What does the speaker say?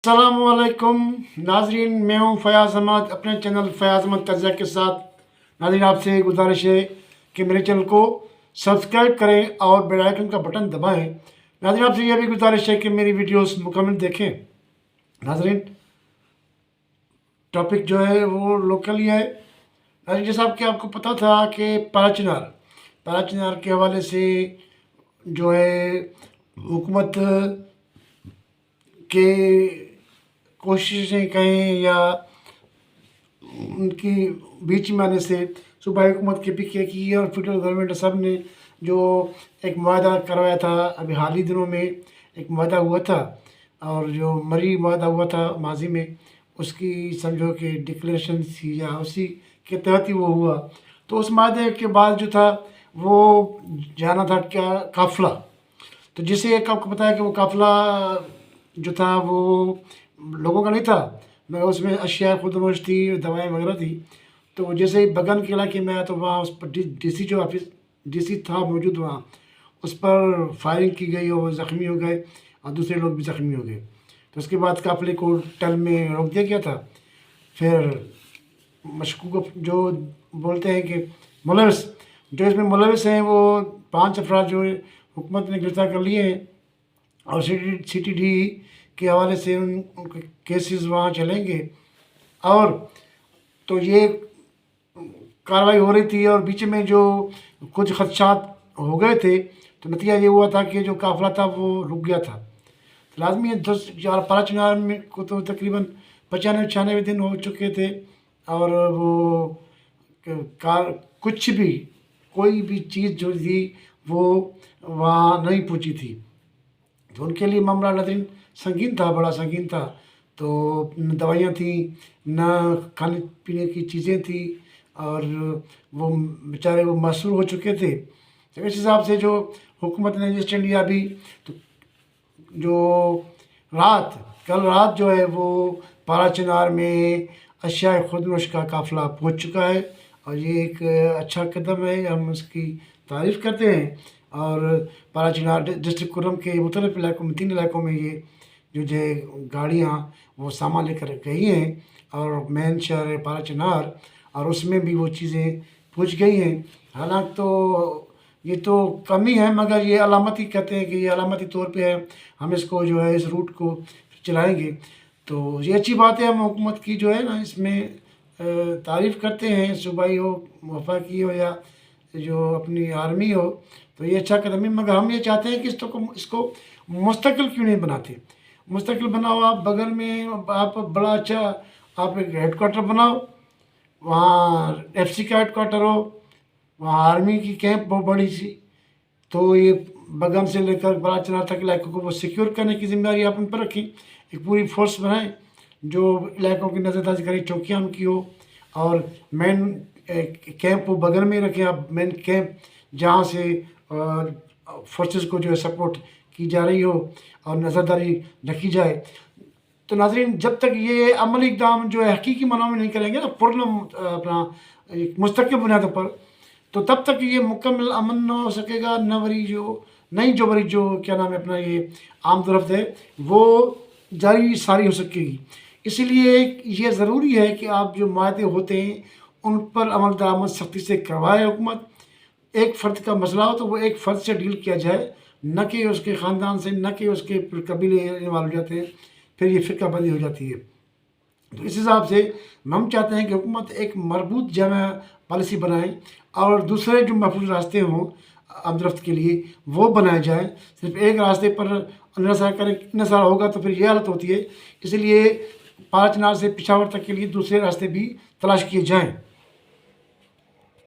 अस्सलामुअलैकुम नाजरीन, मैं हूँ फ़याज़ अहमद अपने चैनल फ़याज़ अहमद तज़किया के साथ। नाजरीन, आपसे गुजारिश है कि मेरे चैनल को सब्सक्राइब करें और बेल आइकन का बटन दबाएं। नाजरीन, आपसे यह भी गुजारिश है कि मेरी वीडियोस मुकम्मल देखें। नाजरीन, टॉपिक जो है वो लोकल ही है। नाजरीन, जैसा कि आपको पता था कि पारा चिनार के हवाले से जो है हुकूमत के कोशिशें कहें या उनकी बीच में आने से सूबाई हुकूमत के पीके की और फेडरल गवर्नमेंट सब ने जो एक मुआहदा करवाया था, अभी हाल ही दिनों में एक मुआहदा हुआ था और जो मरी मुआहदा हुआ था माजी में, उसकी समझो कि डिक्लेरेशन थी या उसी के तहत ही वो हुआ। तो उस मुआहदे के बाद जो था वो जाना था क्या काफ़िला। तो जिसे एक आपको पता है कि वो काफ़िला जो था वो लोगों का नहीं था, मगर उसमें अशिया खुदनोश थी, दवाएं वगैरह थी। तो जैसे ही बगन के इलाके में आया तो वहाँ उस पर डीसी जो ऑफिस डीसी था मौजूद वहाँ, उस पर फायरिंग की गई और वो ज़ख्मी हो गए और दूसरे लोग भी ज़ख्मी हो गए। तो उसके बाद काफ़िले को टल में रोक दिया गया था। फिर मशकूक जो बोलते हैं कि मुलविस, जो इसमें मुलविस हैं वो 5 अफराद जो हुकूमत ने गिरफ्तार कर लिए हैं और CTD के हवाले से उनके केसेस वहाँ चलेंगे। और तो ये कार्रवाई हो रही थी और बीच में जो कुछ खदशात हो गए थे, तो नतीजा ये हुआ था कि जो काफ़िला था वो रुक गया था। तो लाजमी है पारा चिनार में को तो तकरीबन 95-96 दिन हो चुके थे और वो कार कुछ भी कोई भी चीज़ जो थी वो वहाँ नहीं पहुँची थी। तो उनके लिए मामला नाज़रीन संगीन था, बड़ा संगीन था। तो न दवाइयाँ थी, न खाने पीने की चीज़ें थी और वो बेचारे वो मसरूर हो चुके थे। तो इस हिसाब से जो हुकूमत ने स्टैंड लिया अभी, तो जो कल रात जो है वो पारा चिनार में अशिया खुदनोश का काफ़िला पहुँच चुका है और ये एक अच्छा कदम है, हम उसकी तारीफ़ करते हैं। और पारा चिनार डिस्ट्रिक्ट कुर्रम के मुख्तलिफ इलाकों में 3 इलाकों में ये जो है गाड़ियाँ वो सामान लेकर गई हैं और मेन शहर है पारा चिनार और उसमें भी वो चीज़ें पहुँच गई हैं। हालांकि तो ये तो कमी है, मगर ये अलामती कहते हैं कि ये अलामती तौर पे है, हम इसको जो है इस रूट को चलाएँगे। तो ये अच्छी बात है, हम हुकूमत की जो है ना इसमें तारीफ़ करते हैं, सूबाई हो, वफाकी हो या जो अपनी आर्मी हो। तो ये अच्छा कदम है, मगर हम ये चाहते हैं कि इसको मुस्तकिल क्यों नहीं बनाते। मुस्तकिल बनाओ, आप बगल में आप बड़ा अच्छा आप एक हेडक्वार्टर बनाओ, वहाँ FC का हेडक्वार्टर हो, वहाँ आर्मी की कैंप बहुत बड़ी सी। तो ये बगम से लेकर पारा चिनार तक इलाकों को वो सिक्योर करने की जिम्मेदारी आप उन पर रखें। एक पूरी फोर्स बनाएं जो इलाकों की नज़रदारी करे, चौकियाँ उनकी हो और मेन कैंप वो बगल में रखें आप, मेन कैंप जहाँ से फोर्सेस को जो है सपोर्ट की जा रही हो और नज़रदारी रखी जाए। तो नाज़रीन, जब तक ये अमली इक़दाम जो है हकीकी मानों में नहीं करेंगे ना, अपना एक मुस्तकिल बुनियादों पर, तो तब तक ये मुकम्मल अमन न हो सकेगा, जो बरी जो क्या नाम है अपना ये आमदरफ्त है वो जारी सारी हो सकेगी। इसीलिए ये ज़रूरी है कि आप जो माहदे होते हैं उन पर अमल दरामद सख्ती से करवाए हुकूमत। एक फ़र्द का मसला हो तो वो एक फ़र्द से डील किया जाए, न कि उसके ख़ानदान से, न कि उसके कबीले इन्वॉल्व हो जाते हैं, फिर ये फ़िरकाबंदी हो जाती है। तो इस हिसाब से हम चाहते हैं कि हुकूमत एक मरबूत जामा पॉलिसी बनाए और दूसरे जो महफूज रास्ते हों आमदरफ्त के लिए वो बनाए जाएँ। सिर्फ एक रास्ते पर इन्हिसार होगा तो फिर ये हालत होती है। इसलिए पारा चिनार से पिशावर तक के लिए दूसरे रास्ते भी तलाश किए जाएँ।